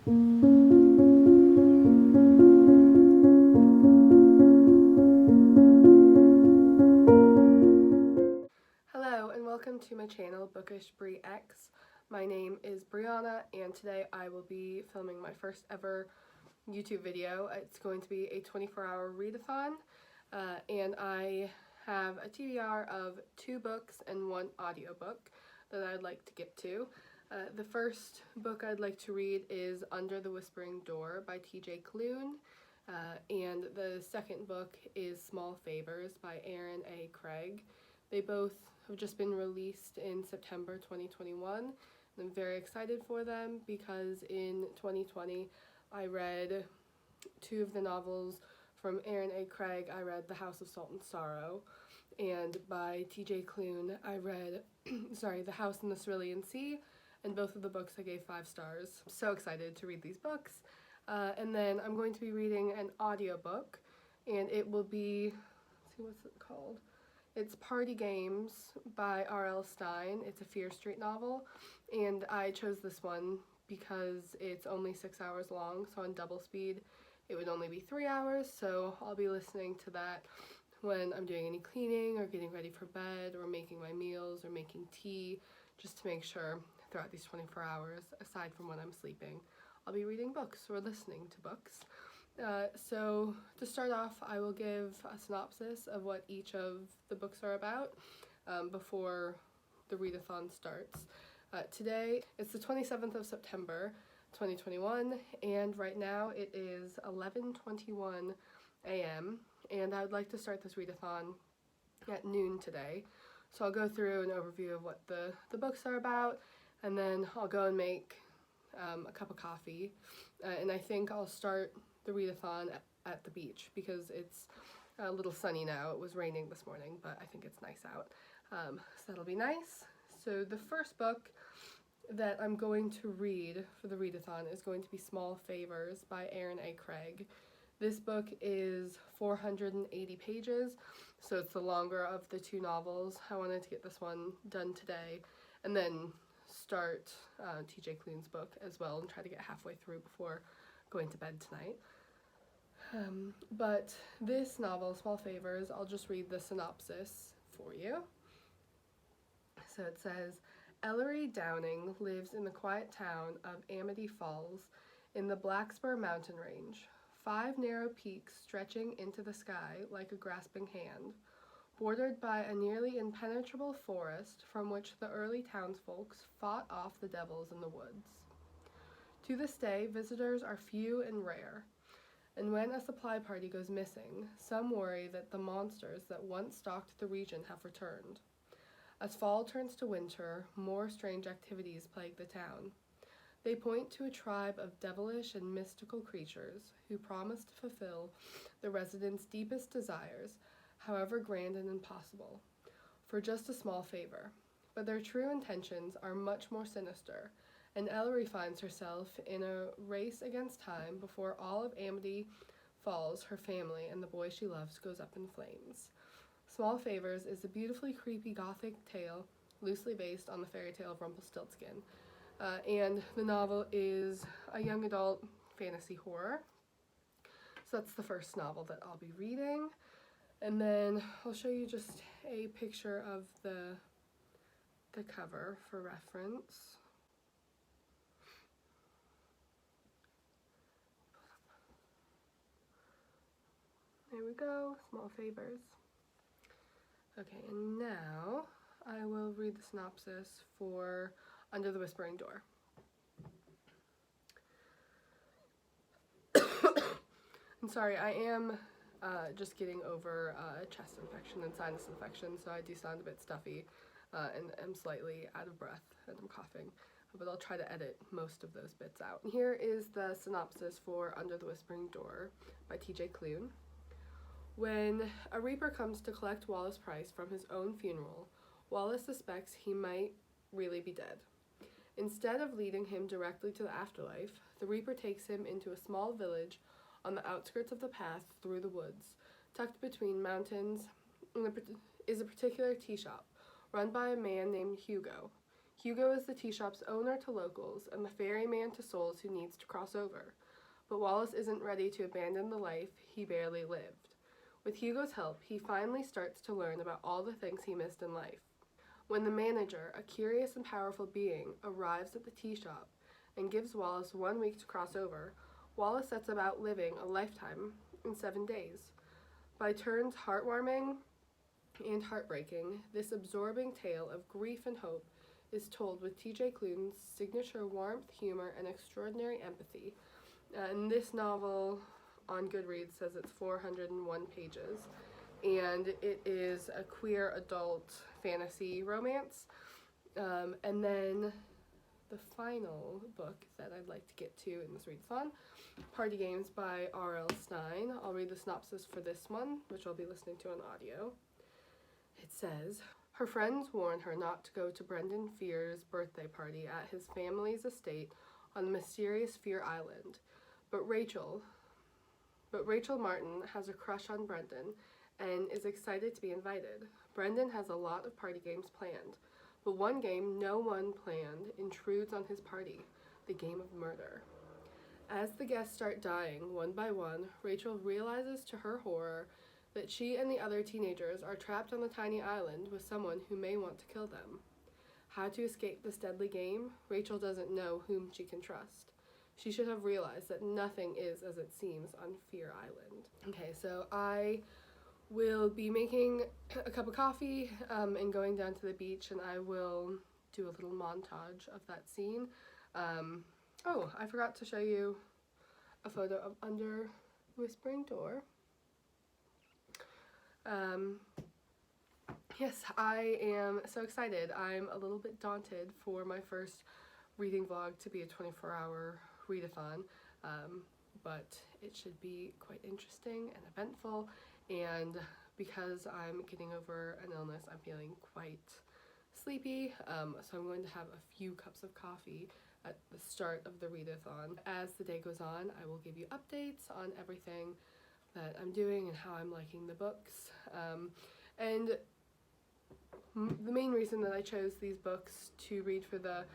Hello and welcome to my channel, Bookish Brie X. My name is Brianna and today I will be filming my first ever YouTube video. It's going to be a 24-hour readathon and I have a TBR of 2 books and 1 audiobook that I'd like to get to. The first book I'd like to read is Under the Whispering Door by T.J. Klune. And the second book is Small Favors by Erin A. Craig. They both have just been released in September 2021. And I'm very excited for them because in 2020 I read 2 of the novels from Erin A. Craig. I read The House of Salt and Sorrow, and by T.J. Klune I read The House in the Cerulean Sea, and both of the books I gave 5 stars. I'm so excited to read these books. And then I'm going to be reading an audiobook, and it will be, let's see, what's it called? It's Party Games by R.L. Stine. It's a Fear Street novel, and I chose this one because it's only 6 hours long, so on double speed it would only be 3 hours, so I'll be listening to that when I'm doing any cleaning or getting ready for bed or making my meals or making tea, just to make sure throughout these 24 hours, aside from when I'm sleeping, I'll be reading books or listening to books. So to start off, I will give a synopsis of what each of the books are about before the readathon starts. Today, it's the 27th of September, 2021, and right now it is 11:21 a.m. and I would like to start this readathon at noon today. So I'll go through an overview of what the books are about, and then I'll go and make a cup of coffee, and I think I'll start the readathon at the beach because it's a little sunny now. It was raining this morning, but I think it's nice out, so that'll be nice. So the first book that I'm going to read for the readathon is going to be Small Favors by Erin A. Craig. This book is 480 pages, so it's the longer of the 2 novels. I wanted to get this one done today and then start T.J. Klune's book as well and try to get halfway through before going to bed tonight. But this novel, Small Favors, I'll just read the synopsis for you. So it says, Ellery Downing lives in the quiet town of Amity Falls in the Blackspur mountain range, 5 narrow peaks stretching into the sky like a grasping hand, bordered by a nearly impenetrable forest from which the early townsfolk fought off the devils in the woods. To this day, visitors are few and rare, and when a supply party goes missing, some worry that the monsters that once stalked the region have returned. As fall turns to winter, more strange activities plague the town. They point to a tribe of devilish and mystical creatures who promise to fulfill the residents' deepest desires, however grand and impossible, for just a small favor. But their true intentions are much more sinister, and Ellery finds herself in a race against time before all of Amity Falls, her family, and the boy she loves goes up in flames. Small Favors is a beautifully creepy gothic tale loosely based on the fairy tale of Rumpelstiltskin. And the novel is a young adult fantasy horror. So that's the first novel that I'll be reading. And then I'll show you just a picture of the cover for reference. There we go, Small Favors. Okay, and now I will read the synopsis for Under the Whispering Door. I'm sorry, I am just getting over a chest infection and sinus infection, so I do sound a bit stuffy and am slightly out of breath and I'm coughing, but I'll try to edit most of those bits out. Here is the synopsis for Under the Whispering Door by T.J. Klune. When a reaper comes to collect Wallace Price from his own funeral, Wallace suspects he might really be dead. Instead of leading him directly to the afterlife, the reaper takes him into a small village on the outskirts of the path through the woods. Tucked between mountains is a particular tea shop run by a man named Hugo. Hugo is the tea shop's owner to locals and the ferryman to souls who needs to cross over. But Wallace isn't ready to abandon the life he barely lived. With Hugo's help, he finally starts to learn about all the things he missed in life. When the manager, a curious and powerful being, arrives at the tea shop and gives Wallace 1 week to cross over, Wallace sets about living a lifetime in 7 days. By turns heartwarming and heartbreaking, this absorbing tale of grief and hope is told with T.J. Klune's signature warmth, humor, and extraordinary empathy. And this novel on Goodreads says it's 401 pages, and it is a queer adult fantasy romance. And then the final book that I'd like to get to in this readathon, Party Games by R.L. Stine. I'll read the synopsis for this one, which I'll be listening to on audio. It says, her friends warn her not to go to Brendan Fear's birthday party at his family's estate on the mysterious Fear Island, but Rachel Martin has a crush on Brendan and is excited to be invited. Brendan has a lot of party games planned, but one game no one planned intrudes on his party, the game of murder. As the guests start dying one by one, Rachel realizes to her horror that she and the other teenagers are trapped on the tiny island with someone who may want to kill them. How to escape this deadly game? Rachel doesn't know whom she can trust. She should have realized that nothing is as it seems on Fear Island. Okay, so I will be making a cup of coffee and going down to the beach, and I will do a little montage of that scene. Oh, I forgot to show you a photo of Under Whispering Door. Yes, I am so excited. I'm a little bit daunted for my first reading vlog to be a 24-hour readathon, but it should be quite interesting and eventful, and because I'm getting over an illness, I'm feeling quite sleepy, so I'm going to have a few cups of coffee at the start of the readathon. As the day goes on, I will give you updates on everything that I'm doing and how I'm liking the books, and the main reason that I chose these books to read for the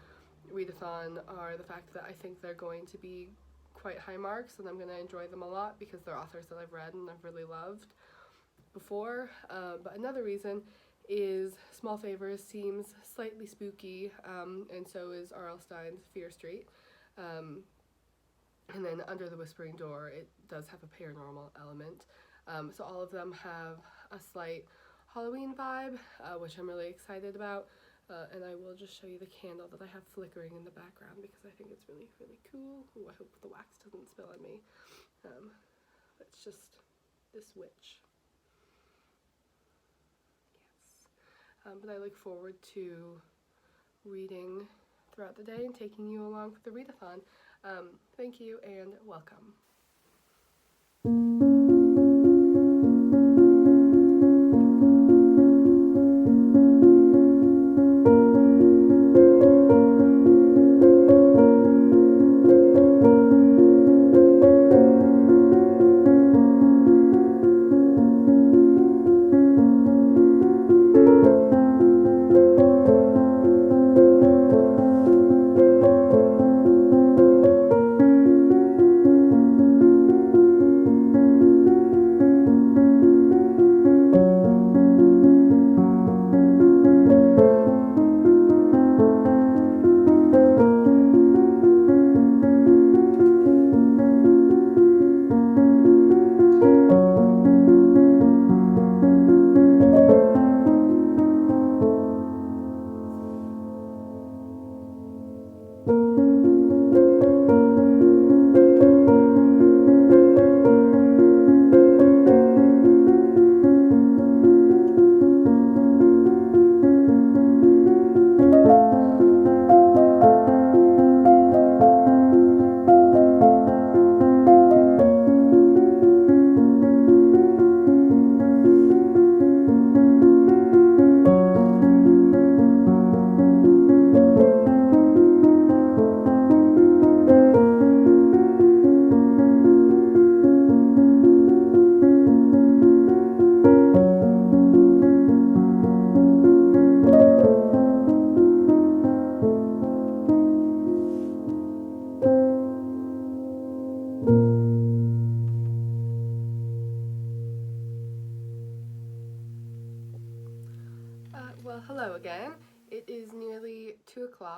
readathon are the fact that I think they're going to be quite high marks and I'm going to enjoy them a lot because they're authors that I've read and I've really loved before. But another reason is Small Favors seems slightly spooky, and so is R.L. Stine's Fear Street. And then Under the Whispering Door, it does have a paranormal element. So all of them have a slight Halloween vibe, which I'm really excited about. And I will just show you the candle that I have flickering in the background because I think it's really, really cool. Ooh, I hope the wax doesn't spill on me. It's just this witch. Yes. But I look forward to reading throughout the day and taking you along for the readathon. Thank you and welcome.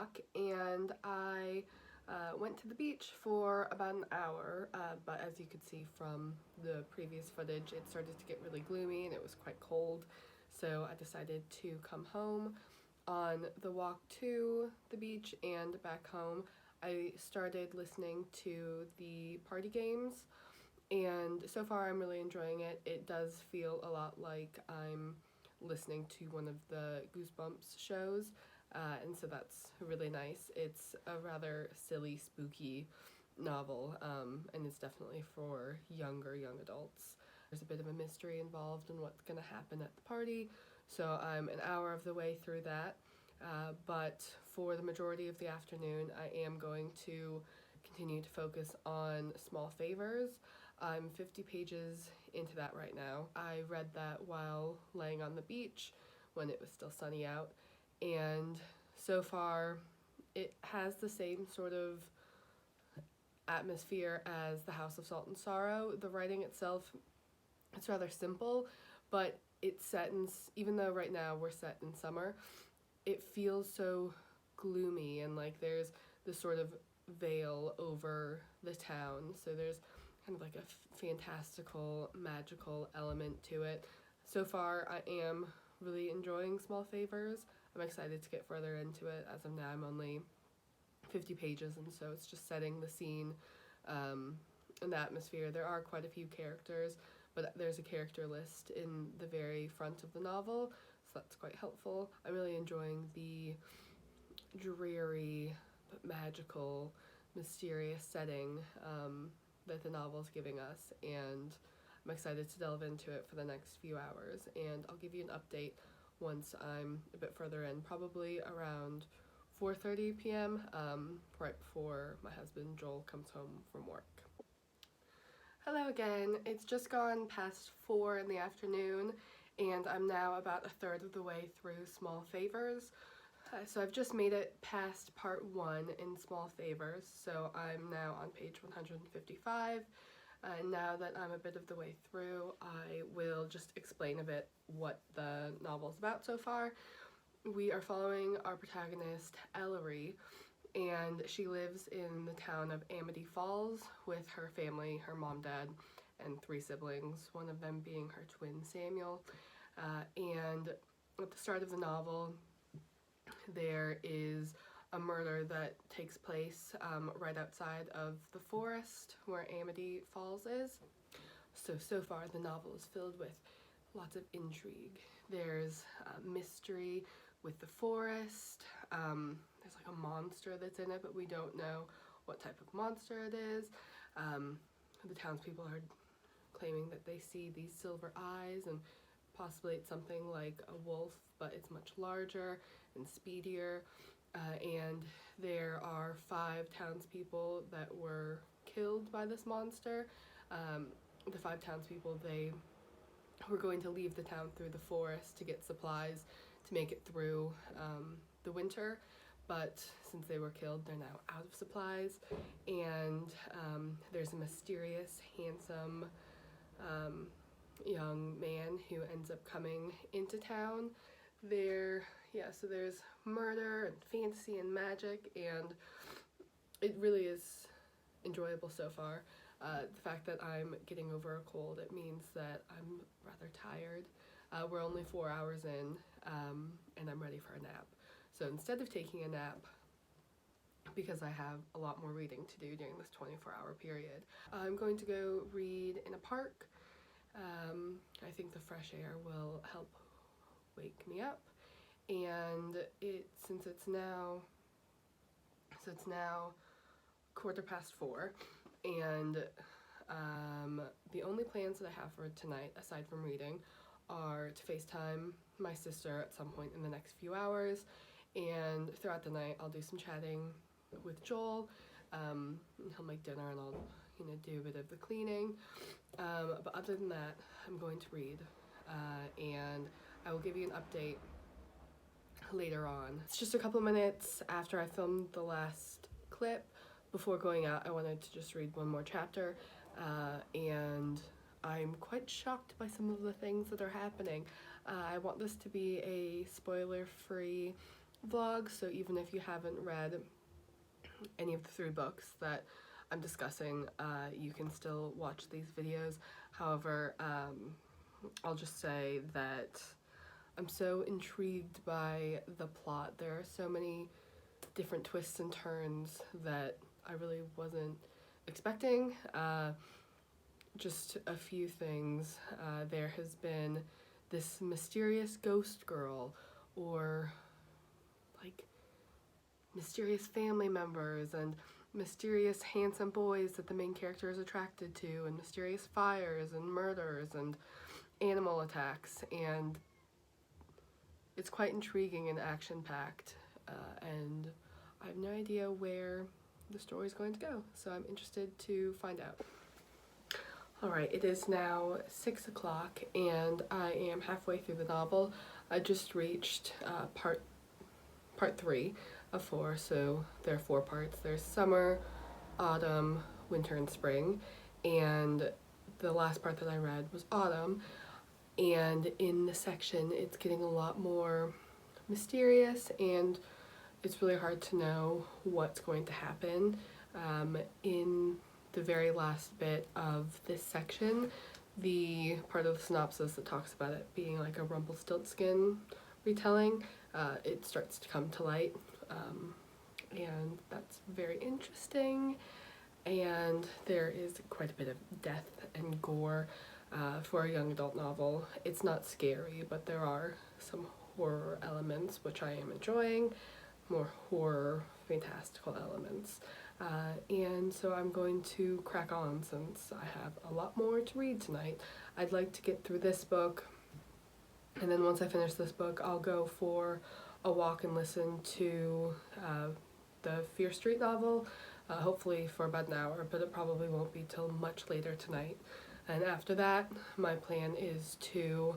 walk, and I went to the beach for about an hour, but as you could see from the previous footage, it started to get really gloomy and it was quite cold, so I decided to come home. On the walk to the beach and back home, I started listening to the party games, and so far I'm really enjoying it. It does feel a lot like I'm listening to one of the Goosebumps shows, and so that's really nice. It's a rather silly, spooky novel, and it's definitely for young adults. There's a bit of a mystery involved in what's going to happen at the party, so I'm an hour of the way through that, but for the majority of the afternoon I am going to continue to focus on Small Favors. I'm 50 pages into that right now. I read that while laying on the beach when it was still sunny out, and so far it has the same sort of atmosphere as The House of Salt and Sorrow. The writing itself, it's rather simple, but it's set in, even though right now we're set in summer, it feels so gloomy, and like there's this sort of veil over the town, so there's kind of like a fantastical, magical element to it. So far, I am really enjoying Small Favors. I'm excited to get further into it. As of now, I'm only 50 pages, and so it's just setting the scene and the atmosphere. There are quite a few characters, but there's a character list in the very front of the novel, so that's quite helpful. I'm really enjoying the dreary but magical, mysterious setting that the novel's giving us, and I'm excited to delve into it for the next few hours, and I'll give you an update once I'm a bit further in, probably around 4:30 p.m., right before my husband Joel comes home from work. Hello again. It's just gone past 4 in the afternoon, and I'm now about a third of the way through Small Favors. So I've just made it past part 1 in Small Favors, so I'm now on page 155. Now that I'm a bit of the way through, I will just explain a bit what the novel's about so far. We are following our protagonist, Ellery, and she lives in the town of Amity Falls with her family, her mom, dad, and 3 siblings, one of them being her twin, Samuel. And at the start of the novel, there is a murder that takes place right outside of the forest where Amity Falls is. So far the novel is filled with lots of intrigue. There's mystery with the forest. There's like a monster that's in it, but we don't know what type of monster it is. The townspeople are claiming that they see these silver eyes, and possibly it's something like a wolf, but it's much larger and speedier. And there are 5 townspeople that were killed by this monster. The 5 townspeople, they were going to leave the town through the forest to get supplies to make it through the winter, but since they were killed, they're now out of supplies, and there's a mysterious, handsome young man who ends up coming into town. So there's murder and fantasy and magic, and it really is enjoyable so far. The fact that I'm getting over a cold, it means that I'm rather tired. We're only 4 hours in, and I'm ready for a nap. So instead of taking a nap, because I have a lot more reading to do during this 24-hour period, I'm going to go read in a park. I think the fresh air will help wake me up, and since it's now 4:15, and the only plans that I have for tonight, aside from reading, are to FaceTime my sister at some point in the next few hours, and throughout the night I'll do some chatting with Joel. He'll make dinner and I'll do a bit of the cleaning, but other than that, I'm going to read, and I will give you an update later on. It's just a couple minutes after I filmed the last clip. Before going out, I wanted to just read one more chapter, and I'm quite shocked by some of the things that are happening. I want this to be a spoiler-free vlog, so even if you haven't read any of the 3 books that I'm discussing, you can still watch these videos. However, I'll just say that I'm so intrigued by the plot. There are so many different twists and turns that I really wasn't expecting. Just a few things. There has been this mysterious ghost girl, or like mysterious family members, and mysterious handsome boys that the main character is attracted to, and mysterious fires and murders and animal attacks, and it's quite intriguing and action-packed, and I have no idea where the story is going to go, so I'm interested to find out. Alright, it is now 6 o'clock and I am halfway through the novel. I just reached part 3 of 4, so there are 4 parts. There's summer, autumn, winter, and spring, and the last part that I read was autumn, and in the section it's getting a lot more mysterious and it's really hard to know what's going to happen. In the very last bit of this section, the part of the synopsis that talks about it being like a Rumpelstiltskin retelling, it starts to come to light, and that's very interesting, and there is quite a bit of death and gore for a young adult novel. It's not scary, but there are some horror elements which I am enjoying, more horror fantastical elements. And so I'm going to crack on since I have a lot more to read tonight. I'd like to get through this book, and then once I finish this book I'll go for a walk and listen to the Fear Street novel, hopefully for about an hour, but it probably won't be till much later tonight. And after that, my plan is to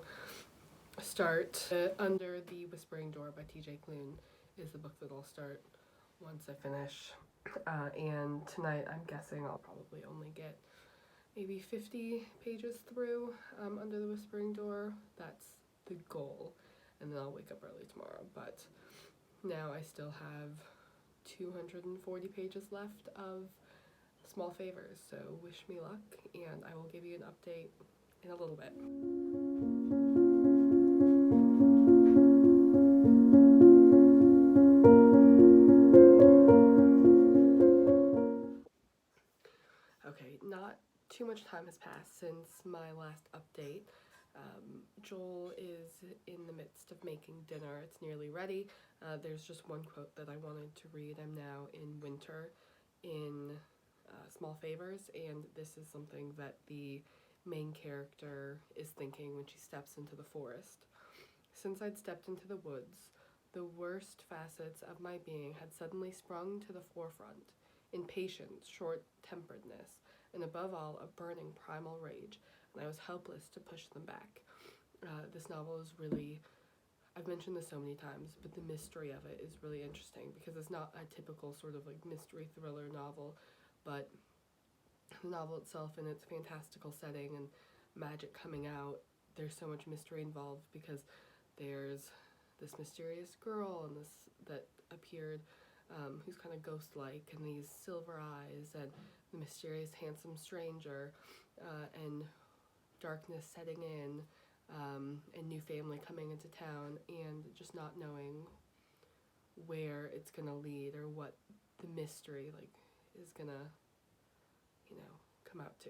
start Under the Whispering Door by T.J. Klune is the book that I'll start once I finish. And tonight I'm guessing I'll probably only get maybe 50 pages through Under the Whispering Door. That's the goal. And then I'll wake up early tomorrow. But now I still have 240 pages left of Small Favors. So wish me luck, and I will give you an update in a little bit. Okay, not too much time has passed since my last update. Joel is in the midst of making dinner. It's nearly ready. There's just one quote that I wanted to read. I'm now in winter in Small Favors, and this is something that the main character is thinking when she steps into the forest. Since I'd stepped into the woods, the worst facets of my being had suddenly sprung to the forefront. Impatience, short-temperedness, and above all, a burning primal rage, and I was helpless to push them back. This novel is really, I've mentioned this so many times, but the mystery of it is really interesting because it's not a typical sort of like mystery thriller novel, but the novel itself and its fantastical setting and magic coming out, there's so much mystery involved because there's this mysterious girl and this that appeared who's kind of ghost-like, and these silver eyes, and the mysterious handsome stranger, and darkness setting in, and new family coming into town, and just not knowing where it's gonna lead or what the mystery like is gonna, you know, come out to.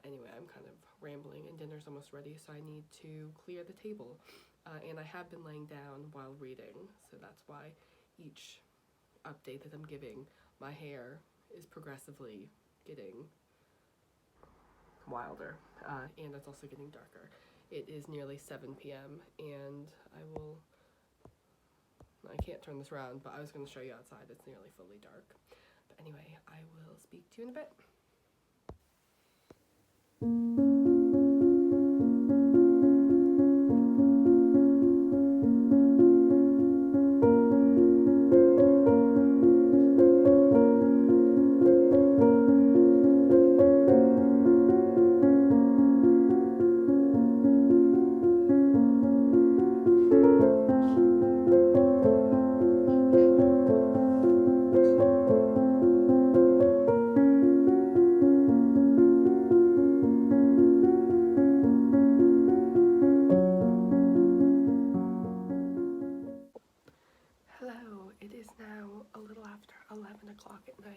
Anyway, I'm kind of rambling and dinner's almost ready, so I need to clear the table. And I have been laying down while reading, so that's why each update that I'm giving, my hair is progressively getting wilder, and it's also getting darker. It is nearly 7 p.m. and I can't turn this around, but I was going to show you outside. It's nearly fully dark. But anyway, I will speak to you in a bit.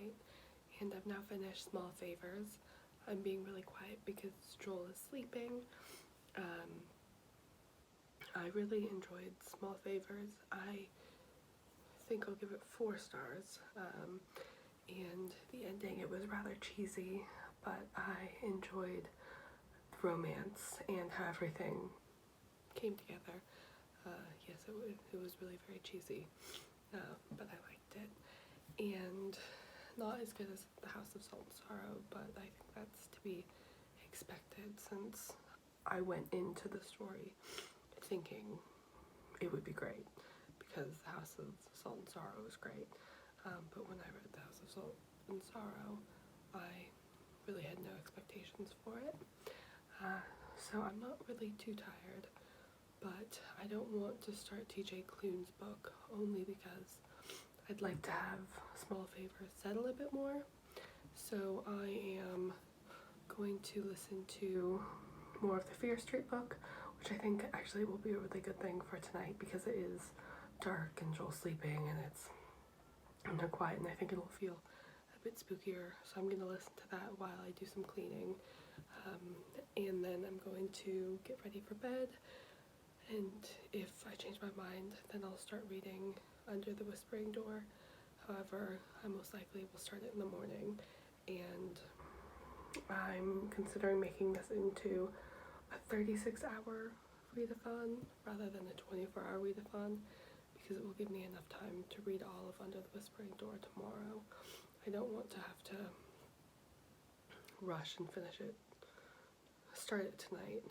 night, and I've now finished Small Favors. I'm being really quiet because Joel is sleeping. I really enjoyed Small Favors. I think I'll give it 4 stars. And the ending, it was rather cheesy, but I enjoyed the romance and how everything came together. Yes, it was really very cheesy, but I liked it. And not as good as The House of Salt and Sorrow, but I think that's to be expected since I went into the story thinking it would be great because The House of Salt and Sorrow was great. But when I read The House of Salt and Sorrow, I really had no expectations for it. So I'm not really too tired, but I don't want to start TJ Klune's book only because I'd like to have Small Favors settle a bit more. So I am going to listen to more of the Fear Street book, which I think actually will be a really good thing for tonight because it is dark and Joel's sleeping and they're quiet, and I think it'll feel a bit spookier. So I'm going to listen to that while I do some cleaning, and then I'm going to get ready for bed. And if I change my mind, then I'll start reading Under the Whispering Door. However, I most likely will start it in the morning, and I'm considering making this into a 36-hour readathon rather than a 24-hour readathon because it will give me enough time to read all of Under the Whispering Door tomorrow. I don't want to have to rush and start it tonight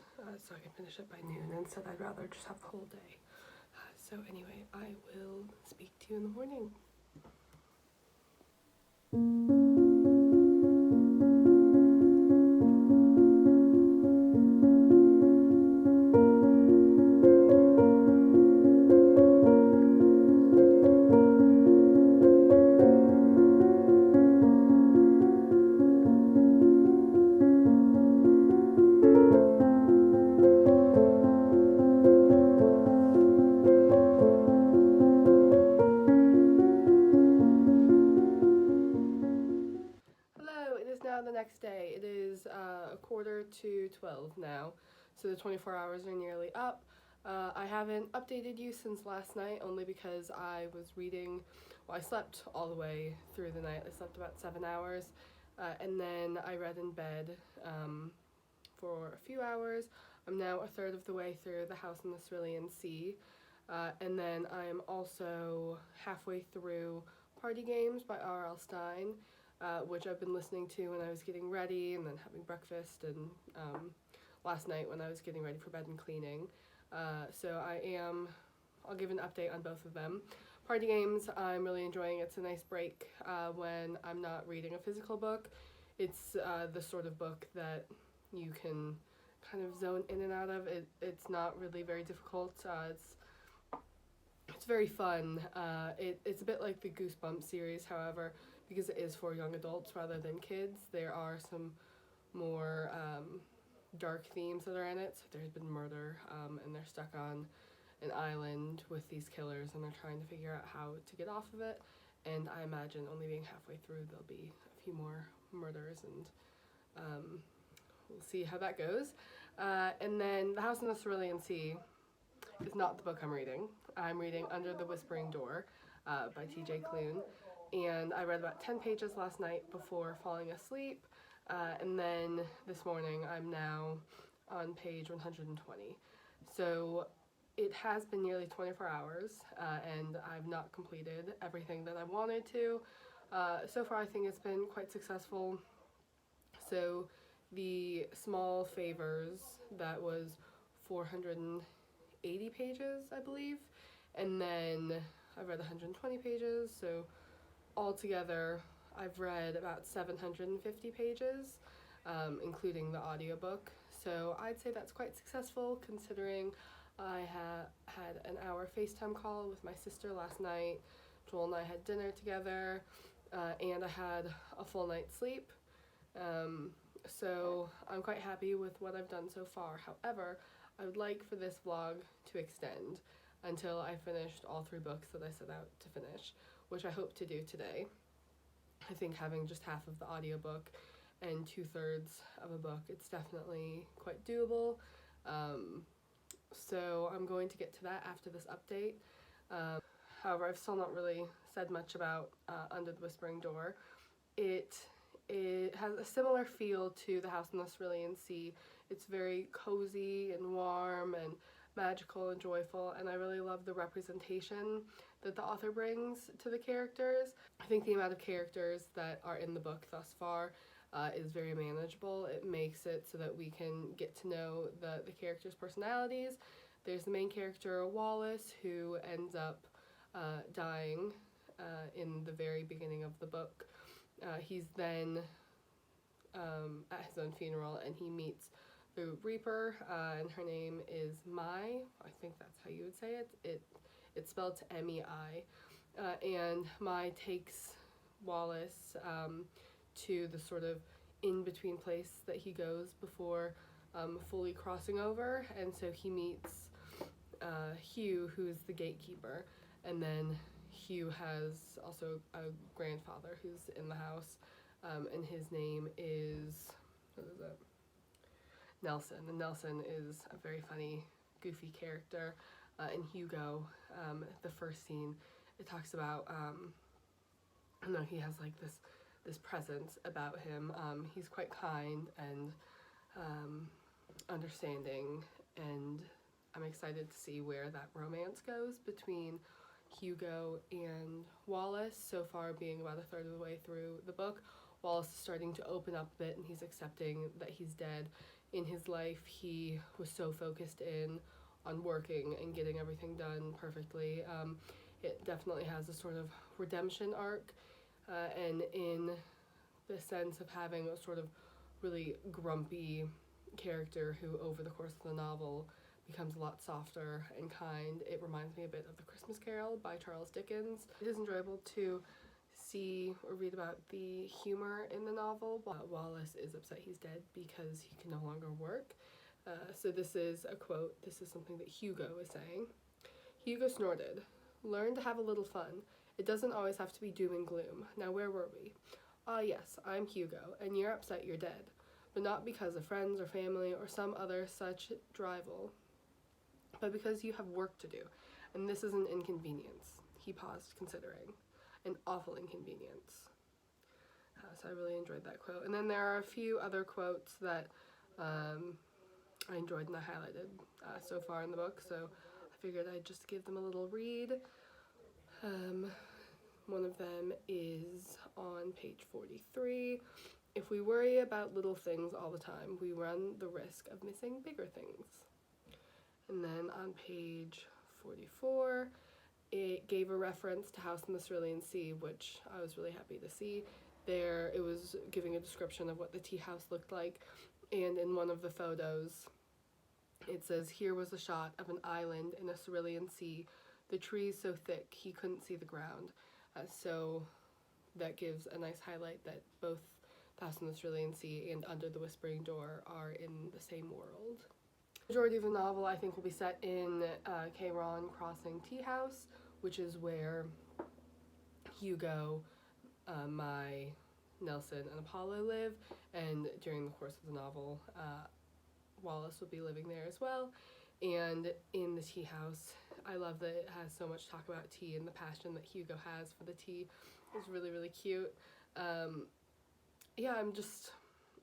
so I can finish it by noon. Instead, I'd rather just have the whole day. So anyway, I will speak to you in the morning. The next day. It is a 11:45 now, so the 24 hours are nearly up. I haven't updated you since last night only because I was reading, well, I slept all the way through the night. I slept about 7 hours, and then I read in bed for a few hours. I'm now a third of the way through The House in the Cerulean Sea, and then I'm also halfway through Party Games by R.L. Stine, which I've been listening to when I was getting ready and then having breakfast, and last night when I was getting ready for bed and cleaning. So I'll give an update on both of them. Party Games, I'm really enjoying. It's a nice break when I'm not reading a physical book. It's the sort of book that you can kind of zone in and out of. It's not really very difficult. It's very fun. It's a bit like the Goosebumps series, however, because it is for young adults rather than kids. There are some more dark themes that are in it. So there's been murder, and they're stuck on an island with these killers, and they're trying to figure out how to get off of it. And I imagine only being halfway through, there'll be a few more murders, and we'll see how that goes. And then The House in the Cerulean Sea is not the book I'm reading. I'm reading Under the Whispering Door by TJ Klune. And I read about 10 pages last night before falling asleep, and then this morning I'm now on page 120. So it has been nearly 24 hours, and I've not completed everything that I wanted to. So far I think it's been quite successful. So the Small Favors, that was 480 pages, I believe, and then I read 120 pages, so altogether, I've read about 750 pages, including the audiobook. So I'd say that's quite successful considering I had an hour FaceTime call with my sister last night. Joel and I had dinner together, and I had a full night's sleep. So I'm quite happy with what I've done so far. However, I would like for this vlog to extend until I finished all 3 books that I set out to finish, which I hope to do today. I think having just half of the audiobook and 2/3 of a book, it's definitely quite doable. So I'm going to get to that after this update. However, I've still not really said much about Under the Whispering Door. It has a similar feel to The House in the Cerulean Sea. It's very cozy and warm and magical and joyful, and I really love the representation that the author brings to the characters. I think the amount of characters that are in the book thus far is very manageable. It makes it so that we can get to know the characters' personalities. There's the main character, Wallace, who ends up dying in the very beginning of the book. He's then at his own funeral, and he meets the Reaper, and her name is Mai. I think that's how you would say it. It's spelled MEI. And Mai takes Wallace to the sort of in-between place that he goes before fully crossing over, and so he meets Hugh, who's the gatekeeper, and then Hugh has also a grandfather who's in the house, and his name is, what is it? Nelson. And Nelson is a very funny, goofy character. In Hugo, the first scene, it talks about, I don't know, he has like this presence about him. He's quite kind and understanding, and I'm excited to see where that romance goes between Hugo and Wallace. So far, being about 1/3 of the way through the book, Wallace is starting to open up a bit, and he's accepting that he's dead. In his life, he was so focused in on working and getting everything done perfectly. It definitely has a sort of redemption arc, and in the sense of having a sort of really grumpy character who over the course of the novel becomes a lot softer and kind. It reminds me a bit of The Christmas Carol by Charles Dickens. It is enjoyable to see or read about the humor in the novel. Wallace is upset he's dead because he can no longer work. So this is a quote. This is something that Hugo is saying. Hugo snorted. Learn to have a little fun. It doesn't always have to be doom and gloom. Now where were we? Ah yes, I'm Hugo, and you're upset you're dead. But not because of friends or family or some other such drivel, but because you have work to do, and this is an inconvenience. He paused, considering. An awful inconvenience. So I really enjoyed that quote. And then there are a few other quotes that I enjoyed and I highlighted so far in the book, so I figured I'd just give them a little read. One of them is on page 43. If we worry about little things all the time, we run the risk of missing bigger things. And then on page 44, it gave a reference to House in the Cerulean Sea, which I was really happy to see. There, it was giving a description of what the tea house looked like, and in one of the photos, it says, here was a shot of an island in a cerulean sea, the trees so thick he couldn't see the ground. So that gives a nice highlight that both The House in the Cerulean Sea and Under the Whispering Door are in the same world. The majority of the novel, I think, will be set in Kayron Crossing Tea House, which is where Hugo, Mai, Nelson, and Apollo live, and during the course of the novel, Wallace will be living there as well. And in the tea house, I love that it has so much talk about tea, and the passion that Hugo has for the tea is really, really cute. Yeah,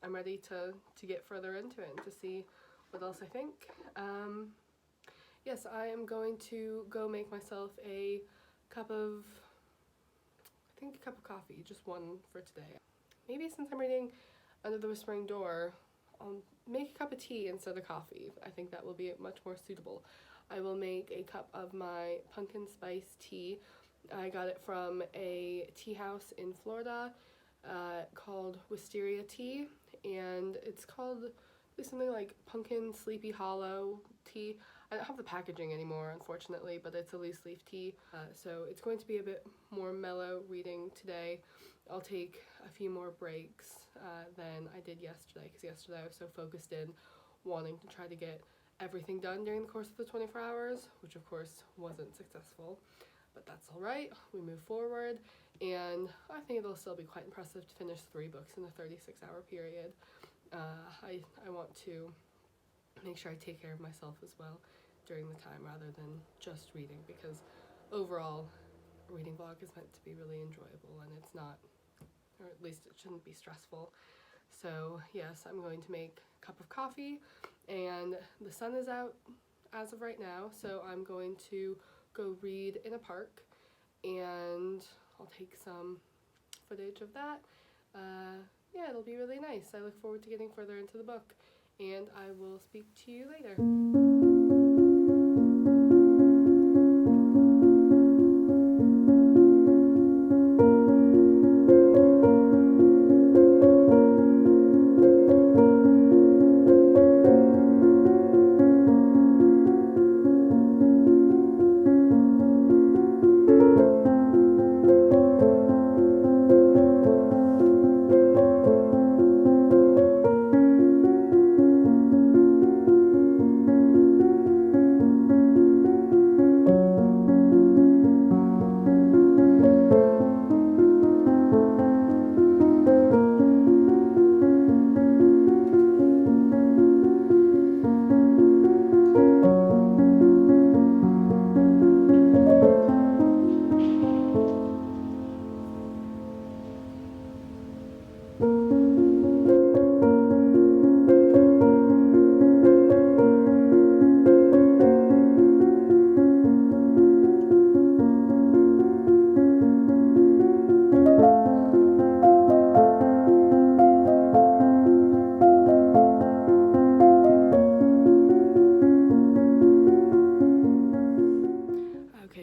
I'm ready to get further into it and to see what else I think. Yes, I am going to go make myself a cup of coffee, just one for today. Maybe since I'm reading Under the Whispering Door, I'll make a cup of tea instead of coffee. I think that will be much more suitable. I will make a cup of my pumpkin spice tea. I got it from a tea house in Florida called Wisteria Tea, and it's called something like Pumpkin Sleepy Hollow Tea. I don't have the packaging anymore, unfortunately, but it's a loose leaf tea, so it's going to be a bit more mellow reading today. I'll take a few more breaks than I did yesterday, because yesterday I was so focused in wanting to try to get everything done during the course of the 24 hours, which of course wasn't successful. but that's all right. We move forward, and I think it'll still be quite impressive to finish 3 books in a 36-hour period. I want to make sure I take care of myself as well during the time rather than just reading, because overall, a reading vlog is meant to be really enjoyable, and it's not, or at least it shouldn't be stressful. So yes, I'm going to make a cup of coffee, and the sun is out as of right now, so I'm going to go read in a park, and I'll take some footage of that. Yeah, it'll be really nice. I look forward to getting further into the book, and I will speak to you later.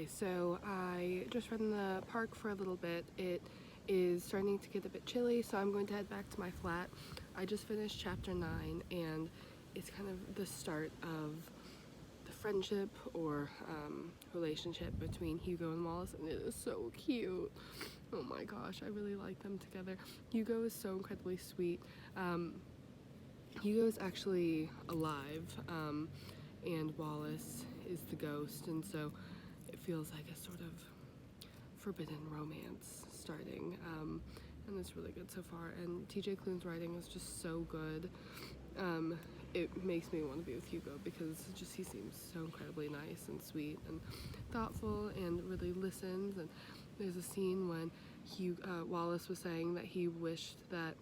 So I just read in the park for a little bit. It is starting to get a bit chilly, so I'm going to head back to my flat. I just finished chapter 9, and it's kind of the start of the friendship or relationship between Hugo and Wallace, and it is so cute. Oh my gosh, I really like them together. Hugo is so incredibly sweet. Hugo is actually alive, and Wallace is the ghost, and so it feels like a sort of forbidden romance starting, and it's really good so far. And TJ Klune's writing is just so good. It makes me want to be with Hugo because just he seems so incredibly nice and sweet and thoughtful and really listens. And there's a scene when Wallace was saying that he wished that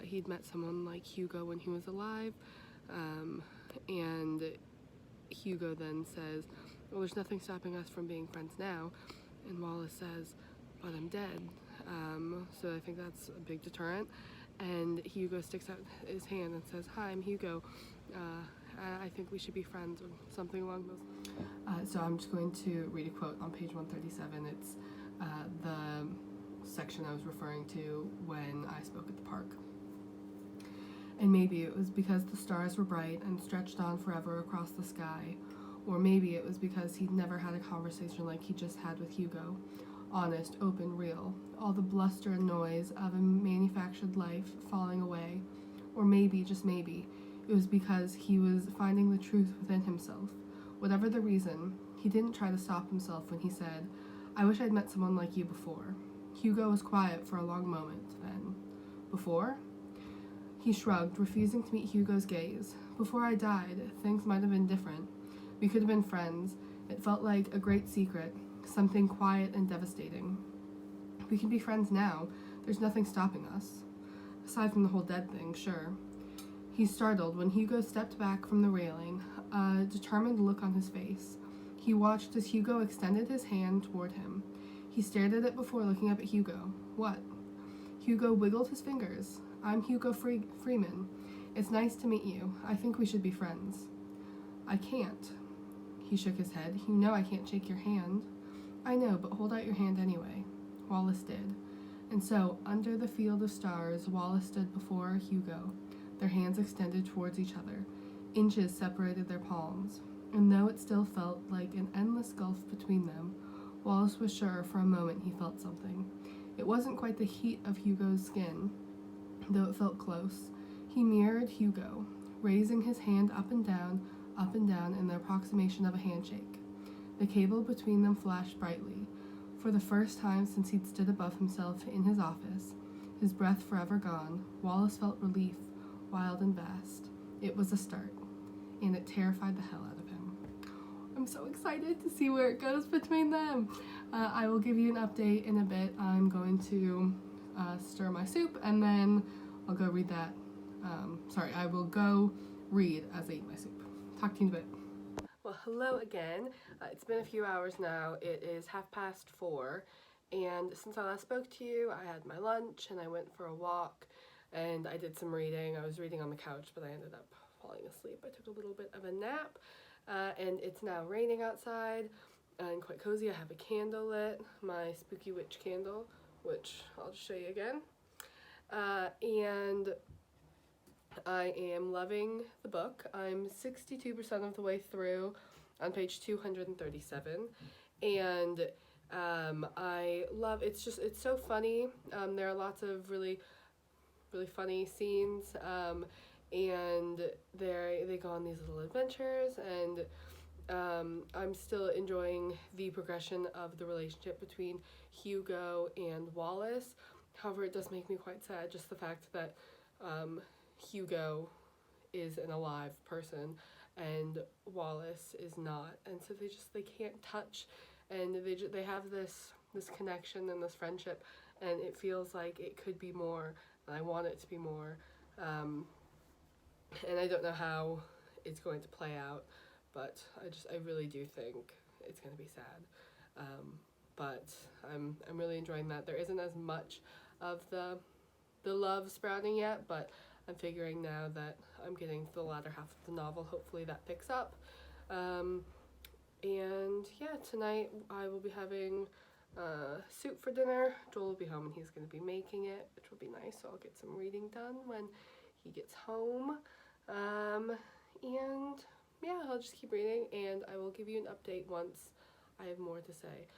he'd met someone like Hugo when he was alive, and Hugo then says, well, there's nothing stopping us from being friends now, and Wallace says, but I'm dead. So I think that's a big deterrent, and Hugo sticks out his hand and says, hi, I'm Hugo, I think we should be friends, or something along those. So I'm just going to read a quote on page 137. It's the section I was referring to when I spoke at the park. And maybe it was because the stars were bright and stretched on forever across the sky, or maybe it was because he'd never had a conversation like he just had with Hugo. Honest, open, real. All the bluster and noise of a manufactured life falling away. Or maybe, just maybe, it was because he was finding the truth within himself. Whatever the reason, he didn't try to stop himself when he said, I wish I'd met someone like you before. Hugo was quiet for a long moment, then. Before? He shrugged, refusing to meet Hugo's gaze. Before I died, things might have been different. We could have been friends. It felt like a great secret, something quiet and devastating. We can be friends now. There's nothing stopping us. Aside from the whole dead thing, sure. He startled when Hugo stepped back from the railing, a determined look on his face. He watched as Hugo extended his hand toward him. He stared at it before looking up at Hugo. What? Hugo wiggled his fingers. I'm Hugo Freeman. It's nice to meet you. I think we should be friends. I can't. He shook his head. You know I can't shake your hand. I know, but hold out your hand anyway. Wallace did. And so, under the field of stars, Wallace stood before Hugo, their hands extended towards each other. Inches separated their palms, and though it still felt like an endless gulf between them, Wallace was sure for a moment he felt something. It wasn't quite the heat of Hugo's skin, though it felt close. He mirrored Hugo, raising his hand up and down in the approximation of a handshake. The cable between them flashed brightly. For the first time since he'd stood above himself in his office, his breath forever gone, Wallace felt relief, wild and vast. It was a start, and it terrified the hell out of him. I'm so excited to see where it goes between them. I will give you an update in a bit. I'm going to stir my soup, and then I'll go read that. I will go read as I eat my soup. Talk to you in a bit. Well, hello again. It's been a few hours now. It is 4:30, and since I last spoke to you, I had my lunch and I went for a walk and I did some reading. I was reading on the couch, but I ended up falling asleep. I took a little bit of a nap, and it's now raining outside and quite cozy. I have a candle lit, my Spooky Witch candle, which I'll just show you again. And I am loving the book. I'm 62% of the way through on page 237, and I love, it's so funny. There are lots of really funny scenes, and they go on these little adventures, and I'm still enjoying the progression of the relationship between Hugo and Wallace. However, it does make me quite sad, just the fact that Hugo is an alive person and Wallace is not, and so they can't touch, and they have this connection and this friendship, and it feels like it could be more, and I want it to be more, and I don't know how it's going to play out, but I really do think it's going to be sad, but I'm really enjoying that. There isn't as much of the love sprouting yet, but I'm figuring now that I'm getting to the latter half of the novel, hopefully that picks up. And yeah, tonight I will be having soup for dinner. Joel will be home and he's going to be making it, which will be nice, so I'll get some reading done when he gets home. And yeah, I'll just keep reading, and I will give you an update once I have more to say.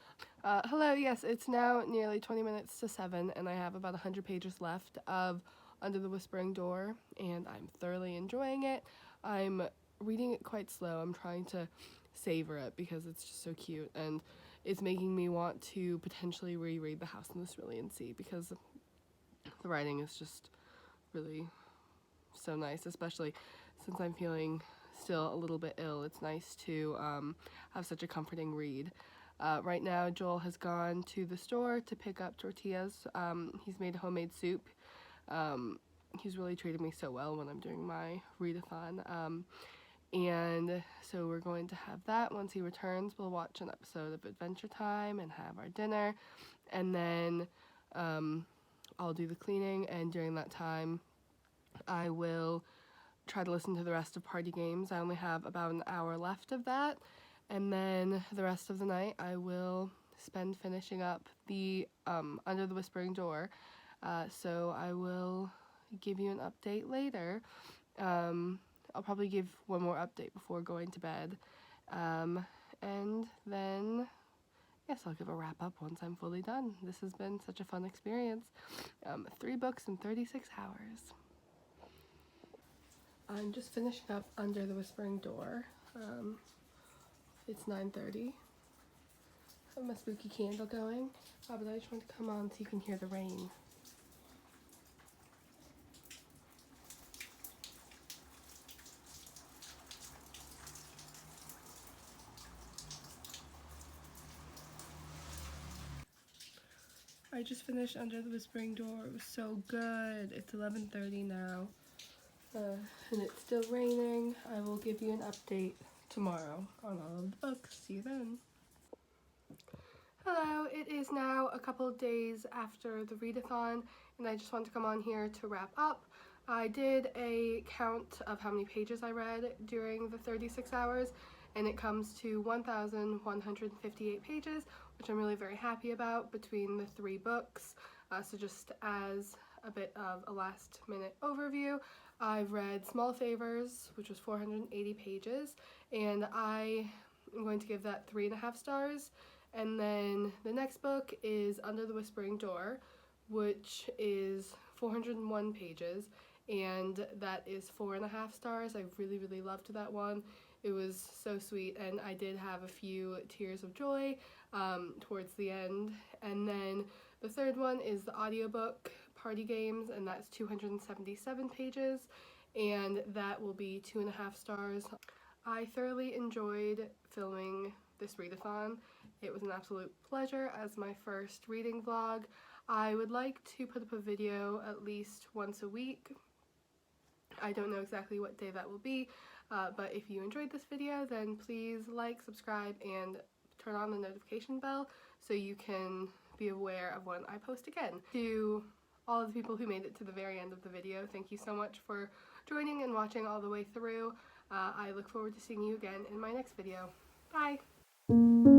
Hello, yes, it's now nearly 20 minutes to 7, and I have about 100 pages left of Under the Whispering Door, and I'm thoroughly enjoying it. I'm reading it quite slow. I'm trying to savor it because it's just so cute, and it's making me want to potentially reread The House in the Cerulean Sea because the writing is just really so nice, especially since I'm feeling still a little bit ill. It's nice to have such a comforting read. Right now, Joel has gone to the store to pick up tortillas. He's made homemade soup. He's really treated me so well when I'm doing my readathon. And so we're going to have that. Once he returns, we'll watch an episode of Adventure Time and have our dinner. And then I'll do the cleaning, and during that time, I will try to listen to the rest of Party Games. I only have about an hour left of that, and then the rest of the night I will spend finishing up the Under the Whispering Door, so I will give you an update later. I'll probably give one more update before going to bed, and then yes, I'll give a wrap up once I'm fully done. This has been such a fun experience. 3 books in 36 hours. I'm just finishing up Under the Whispering Door. It's 9:30. I have my spooky candle going, but I just want to come on so you can hear the rain. I just finished Under the Whispering Door. It was so good. It's 11:30 now. And it's still raining. I will give you an update tomorrow on all of the books. See you then. Hello, it is now a couple of days after the readathon, and I just want to come on here to wrap up. I did a count of how many pages I read during the 36 hours, and it comes to 1,158 pages, which I'm really very happy about between the 3 books. So just as a bit of a last minute overview, I've read Small Favors, which was 480 pages, and I am going to give that 3.5 stars. And then the next book is Under the Whispering Door, which is 401 pages, and that is 4.5 stars. I really loved that one. It was so sweet, and I did have a few tears of joy towards the end. And then the third one is the audiobook Party Games, and that's 277 pages, and that will be 2.5 stars. I thoroughly enjoyed filming this readathon. It was an absolute pleasure as my first reading vlog. I would like to put up a video at least once a week. I don't know exactly what day that will be, but if you enjoyed this video, then please like, subscribe, and turn on the notification bell so you can be aware of when I post again. To all of the people who made it to the very end of the video, thank you so much for joining and watching all the way through. I look forward to seeing you again in my next video. Bye!